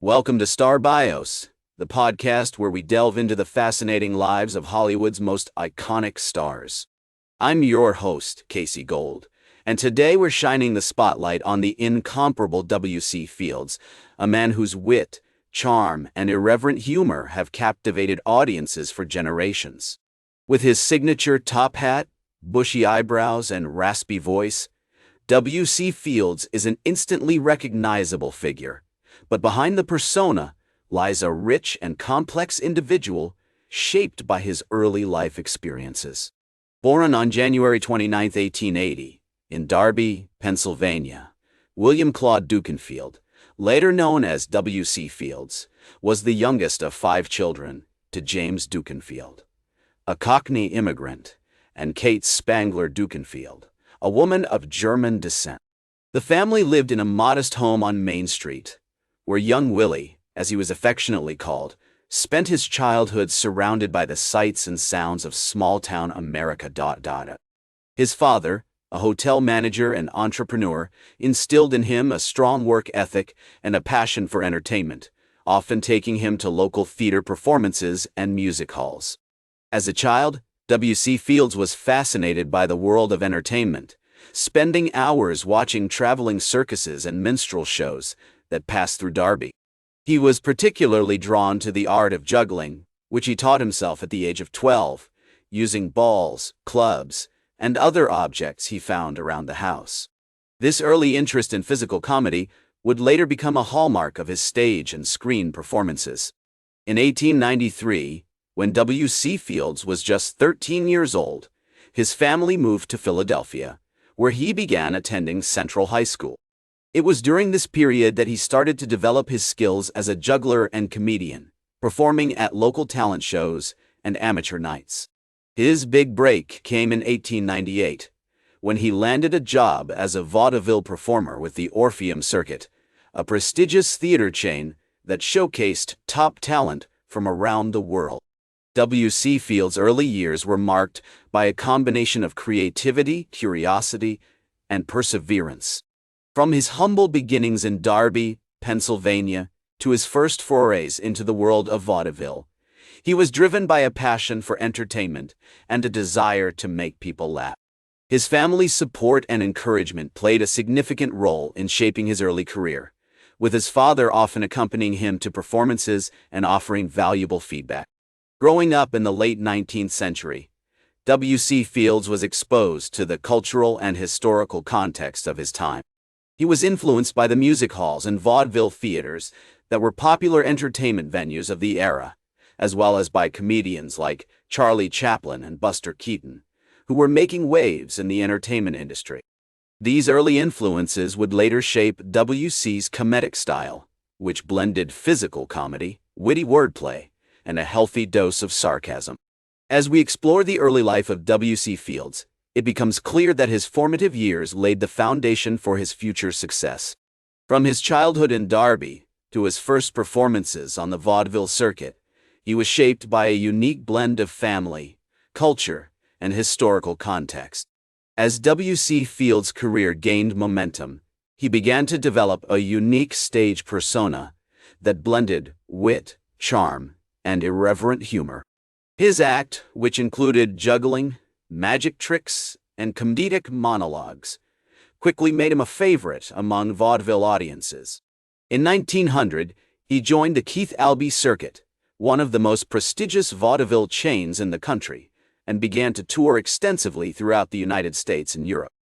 Welcome to Star Bios, the podcast where we delve into the fascinating lives of Hollywood's most iconic stars. I'm your host, Casey Gold, and today we're shining the spotlight on the incomparable W.C. Fields, a man whose wit, charm, and irreverent humor have captivated audiences for generations. With his signature top hat, bushy eyebrows, and raspy voice, W.C. Fields is an instantly recognizable figure. But behind the persona lies a rich and complex individual shaped by his early life experiences. Born on January 29, 1880, in Darby, Pennsylvania, William Claude Dukenfield, later known as W.C. Fields, was the youngest of 5 children to James Dukenfield, a Cockney immigrant, and Kate Spangler Dukenfield, a woman of German descent. The family lived in a modest home on Main Street, where young Willie, as he was affectionately called, spent his childhood surrounded by the sights and sounds of small-town America. His father, a hotel manager and entrepreneur, instilled in him a strong work ethic and a passion for entertainment, often taking him to local theater performances and music halls. As a child, W.C. Fields was fascinated by the world of entertainment, spending hours watching traveling circuses and minstrel shows that passed through Darby. He was particularly drawn to the art of juggling, which he taught himself at the age of 12, using balls, clubs, and other objects he found around the house. This early interest in physical comedy would later become a hallmark of his stage and screen performances. In 1893, when W.C. Fields was just 13 years old, his family moved to Philadelphia, where he began attending Central High School. It was during this period that he started to develop his skills as a juggler and comedian, performing at local talent shows and amateur nights. His big break came in 1898, when he landed a job as a vaudeville performer with the Orpheum Circuit, a prestigious theater chain that showcased top talent from around the world. W.C. Fields' early years were marked by a combination of creativity, curiosity, and perseverance. From his humble beginnings in Darby, Pennsylvania, to his first forays into the world of vaudeville, he was driven by a passion for entertainment and a desire to make people laugh. His family's support and encouragement played a significant role in shaping his early career, with his father often accompanying him to performances and offering valuable feedback. Growing up in the late 19th century, W.C. Fields was exposed to the cultural and historical context of his time. He was influenced by the music halls and vaudeville theaters that were popular entertainment venues of the era, as well as by comedians like Charlie Chaplin and Buster Keaton, who were making waves in the entertainment industry. These early influences would later shape W.C.'s comedic style, which blended physical comedy, witty wordplay, and a healthy dose of sarcasm. As we explore the early life of W.C. Fields, it becomes clear that his formative years laid the foundation for his future success. From his childhood in Darby to his first performances on the vaudeville circuit, he was shaped by a unique blend of family, culture, and historical context. As W.C. Fields' career gained momentum, he began to develop a unique stage persona that blended wit, charm, and irreverent humor. His act, which included juggling, magic tricks, and comedic monologues, quickly made him a favorite among vaudeville audiences. In 1900, he joined the Keith Albee Circuit, one of the most prestigious vaudeville chains in the country, and began to tour extensively throughout the United States and Europe.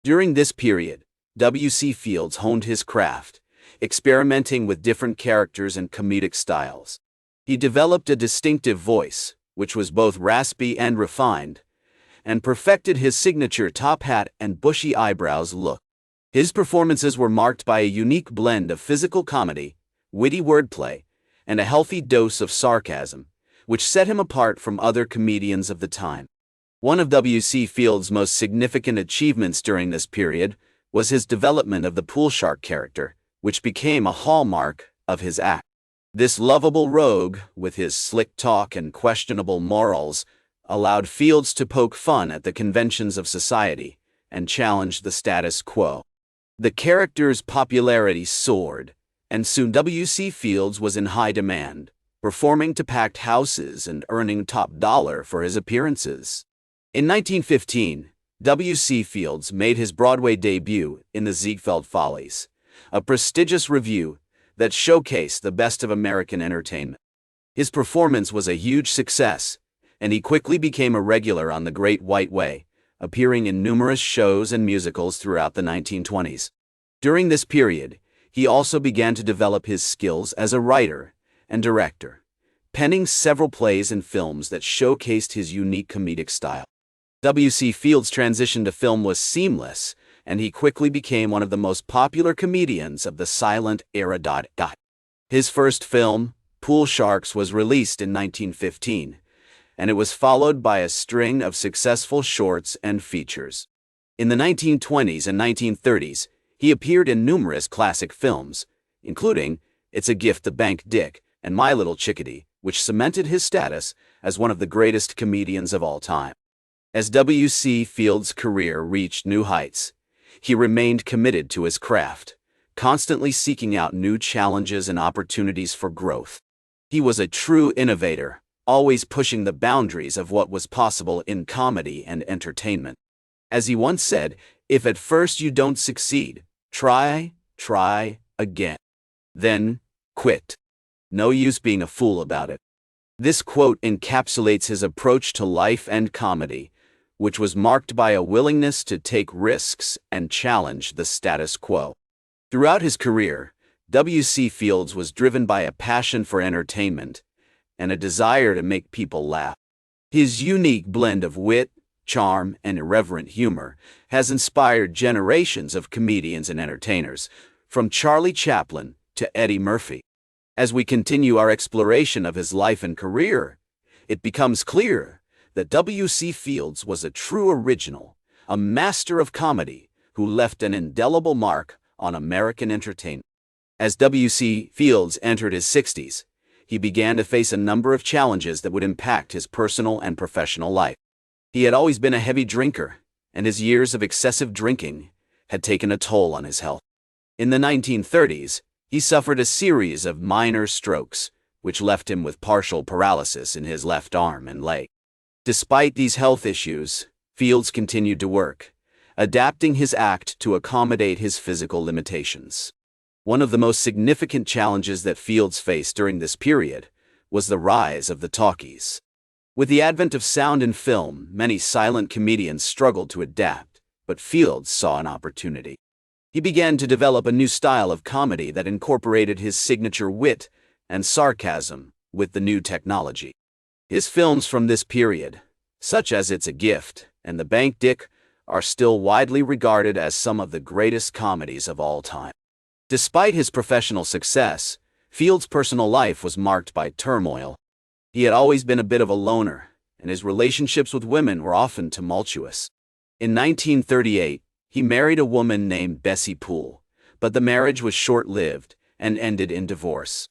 During this period, W.C. Fields honed his craft, experimenting with different characters and comedic styles. He developed a distinctive voice, which was both raspy and refined, and perfected his signature top hat and bushy eyebrows look. His performances were marked by a unique blend of physical comedy, witty wordplay, and a healthy dose of sarcasm, which set him apart from other comedians of the time. One of W.C. Fields' most significant achievements during this period was his development of the pool shark character, which became a hallmark of his act. This lovable rogue, with his slick talk and questionable morals, allowed Fields to poke fun at the conventions of society and challenge the status quo. The character's popularity soared, and soon W.C. Fields was in high demand, performing to packed houses and earning top dollar for his appearances. In 1915, W.C. Fields made his Broadway debut in the Ziegfeld Follies, a prestigious revue that showcased the best of American entertainment. His performance was a huge success, and he quickly became a regular on The Great White Way, appearing in numerous shows and musicals throughout the 1920s. During this period, he also began to develop his skills as a writer and director, penning several plays and films that showcased his unique comedic style. W.C. Fields' transition to film was seamless, and he quickly became one of the most popular comedians of the silent era. His first film, Pool Sharks, was released in 1915, and it was followed by a string of successful shorts and features. In the 1920s and 1930s, he appeared in numerous classic films, including It's a Gift the Bank Dick and My Little Chickadee, which cemented his status as one of the greatest comedians of all time. As W.C. Fields' career reached new heights, he remained committed to his craft, constantly seeking out new challenges and opportunities for growth. He was a true innovator, always pushing the boundaries of what was possible in comedy and entertainment. As he once said, "If at first you don't succeed, try again. Then, quit. No use being a fool about it." This quote encapsulates his approach to life and comedy, which was marked by a willingness to take risks and challenge the status quo. Throughout his career, W.C. Fields was driven by a passion for entertainment and a desire to make people laugh. His unique blend of wit, charm, and irreverent humor has inspired generations of comedians and entertainers, from Charlie Chaplin to Eddie Murphy. As we continue our exploration of his life and career, it becomes clear that W.C. Fields was a true original, a master of comedy who left an indelible mark on American entertainment. As W.C. Fields entered his 60s, he began to face a number of challenges that would impact his personal and professional life. He had always been a heavy drinker, and his years of excessive drinking had taken a toll on his health. In the 1930s, he suffered a series of minor strokes, which left him with partial paralysis in his left arm and leg. Despite these health issues, Fields continued to work, adapting his act to accommodate his physical limitations. One of the most significant challenges that Fields faced during this period was the rise of the talkies. With the advent of sound and film, many silent comedians struggled to adapt, but Fields saw an opportunity. He began to develop a new style of comedy that incorporated his signature wit and sarcasm with the new technology. His films from this period, such as It's a Gift and The Bank Dick, are still widely regarded as some of the greatest comedies of all time. Despite his professional success, Fields' personal life was marked by turmoil. He had always been a bit of a loner, and his relationships with women were often tumultuous. In 1938, he married a woman named Bessie Poole, but the marriage was short-lived and ended in divorce.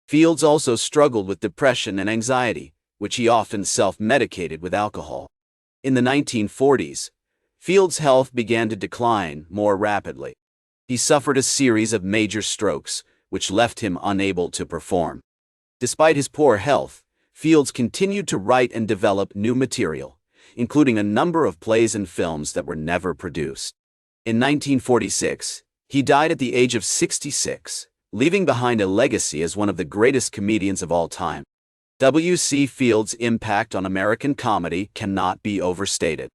Fields also struggled with depression and anxiety, which he often self-medicated with alcohol. In the 1940s, Fields' health began to decline more rapidly. He suffered a series of major strokes, which left him unable to perform. Despite his poor health, Fields continued to write and develop new material, including a number of plays and films that were never produced. In 1946, he died at the age of 66, leaving behind a legacy as one of the greatest comedians of all time. W.C. Fields' impact on American comedy cannot be overstated.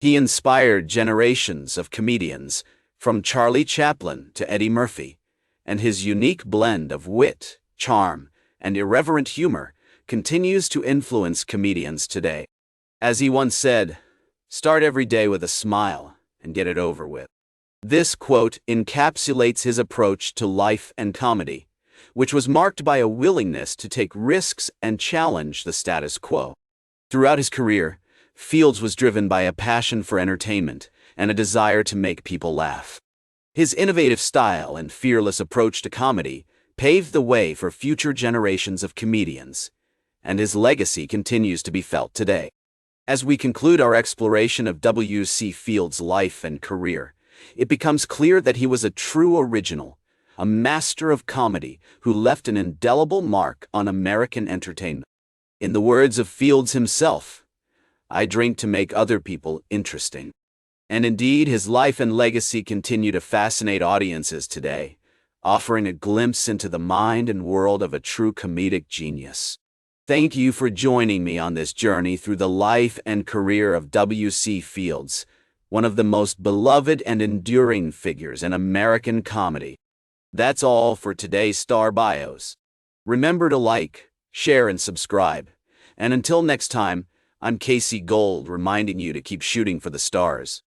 He inspired generations of comedians, from Charlie Chaplin to Eddie Murphy, and his unique blend of wit, charm, and irreverent humor continues to influence comedians today. As he once said, "Start every day with a smile and get it over with." This quote encapsulates his approach to life and comedy, which was marked by a willingness to take risks and challenge the status quo. Throughout his career, Fields was driven by a passion for entertainment and a desire to make people laugh. His innovative style and fearless approach to comedy paved the way for future generations of comedians, and his legacy continues to be felt today. As we conclude our exploration of W.C. Fields' life and career, it becomes clear that he was a true original, a master of comedy who left an indelible mark on American entertainment. In the words of Fields himself, "I drink to make other people interesting." And indeed, his life and legacy continue to fascinate audiences today, offering a glimpse into the mind and world of a true comedic genius. Thank you for joining me on this journey through the life and career of W.C. Fields, one of the most beloved and enduring figures in American comedy. That's all for today's Star Bios. Remember to like, share, and subscribe. And until next time, I'm Casey Gold, reminding you to keep shooting for the stars.